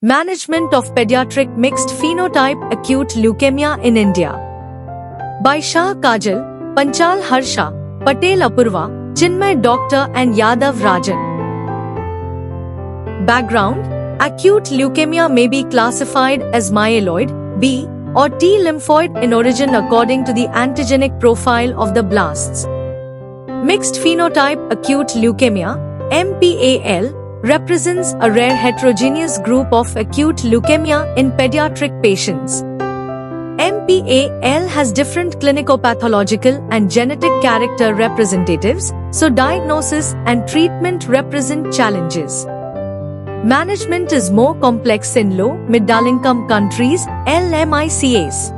Management of Pediatric Mixed Phenotype Acute Leukemia in India. By Shah Kajal, Panchal Harsha, Patel Apurva, Chinmay Doctor and Yadav Rajan. Background: acute leukemia may be classified as myeloid, B, or T lymphoid in origin according to the antigenic profile of the blasts. Mixed phenotype acute leukemia, MPAL, represents a rare heterogeneous group of acute leukemia in pediatric patients. MPAL has different clinicopathological and genetic character representatives, so diagnosis and treatment represent challenges. Management is more complex in low, middle-income countries, LMICs.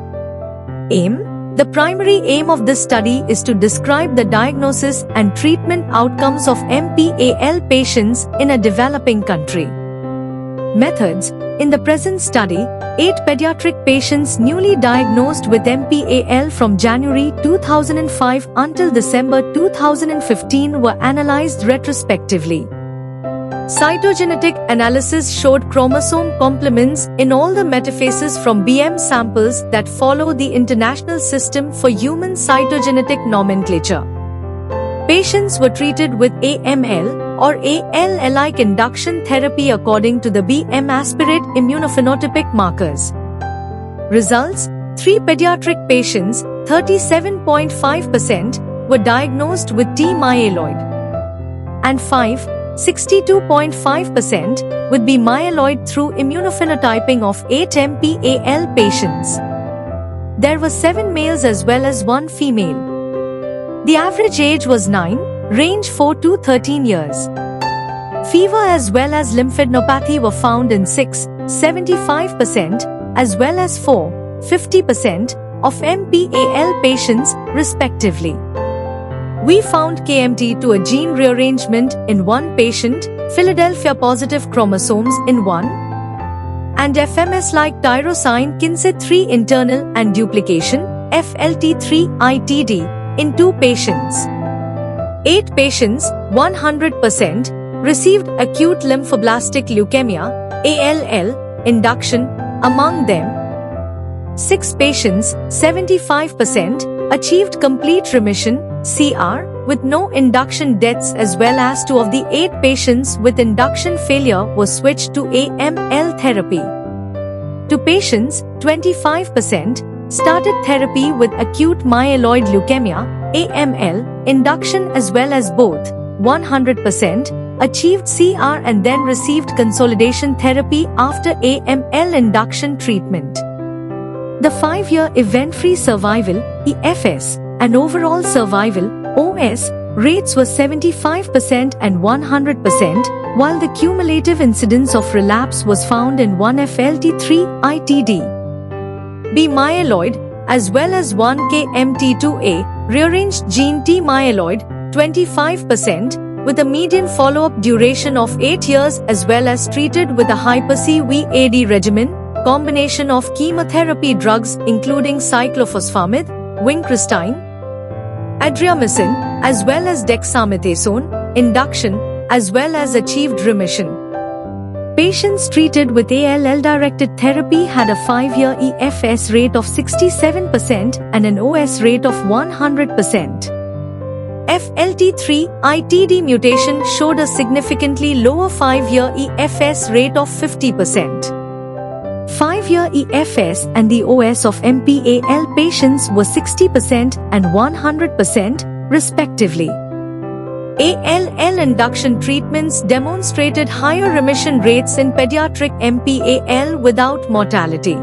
Aim: the primary aim of this study is to describe the diagnosis and treatment outcomes of MPAL patients in a developing country. Methods: in the present study, 8 pediatric patients newly diagnosed with MPAL from January 2005 until December 2015 were analyzed retrospectively. Cytogenetic analysis showed chromosome complements in all the metaphases from BM samples that follow the International System for Human Cytogenetic Nomenclature. Patients were treated with AML or ALL-like induction therapy according to the BM aspirate immunophenotypic markers. Results: 3 pediatric patients, 37.5%, were diagnosed with T myeloid, and 5, 62.5%, would be myeloid through immunophenotyping of 8 MPAL patients. There were 7 males as well as 1 female. The average age was 9, range 4 to 13 years. Fever as well as lymphadenopathy were found in 6, 75%, as well as 4, 50% of MPAL patients, respectively. We found KMT2 a gene rearrangement in 1 patient, Philadelphia positive chromosomes in 1, and FMS-like tyrosine kinase 3 internal and duplication, FLT3-ITD, in 2 patients. 8 patients, 100%, received acute lymphoblastic leukemia, ALL, induction. Among them, 6 patients, 75%, achieved complete remission, CR, with no induction deaths, as well as 2 of the 8 patients with induction failure were switched to AML therapy. 2 patients, 25%, started therapy with acute myeloid leukemia, AML, induction, as well as both, 100%, achieved CR and then received consolidation therapy after AML induction treatment. The 5-year event-free survival, EFS, and overall survival, OS, rates were 75% and 100%, while the cumulative incidence of relapse was found in 1 FLT3-ITD. B myeloid, as well as 1 KMT2A, rearranged gene T myeloid, 25%, with a median follow-up duration of 8 years, as well as treated with a hyper-CVAD regimen, combination of chemotherapy drugs including cyclophosphamide, vincristine, adriamycin, as well as dexamethasone, induction, as well as achieved remission. Patients treated with ALL-directed therapy had a 5-year EFS rate of 67% and an OS rate of 100%. FLT3-ITD mutation showed a significantly lower 5-year EFS rate of 50%. 5-year EFS and the OS of MPAL patients were 60% and 100%, respectively. ALL induction treatments demonstrated higher remission rates in pediatric MPAL without mortality.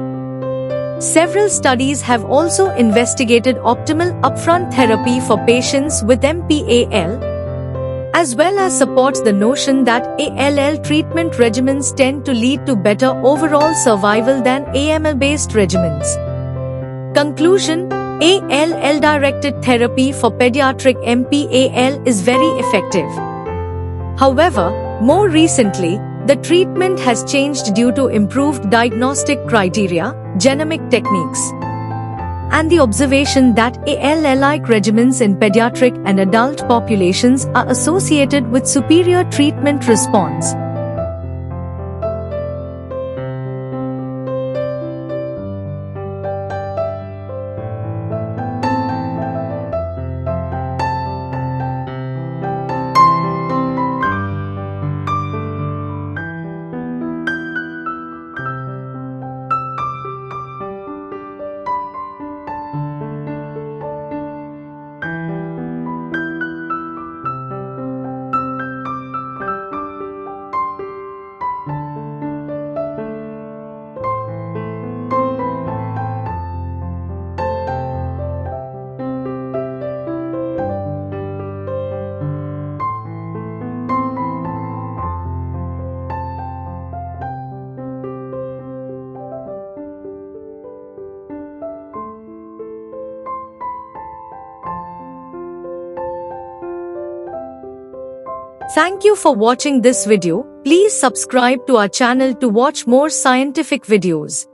Several studies have also investigated optimal upfront therapy for patients with MPAL, as well as supports the notion that ALL treatment regimens tend to lead to better overall survival than AML-based regimens. Conclusion: ALL-directed therapy for pediatric MPAL is very effective. However, more recently, the treatment has changed due to improved diagnostic criteria, genomic techniques, and the observation that ALL-like regimens in pediatric and adult populations are associated with superior treatment response. Thank you for watching this video. Please subscribe to our channel to watch more scientific videos.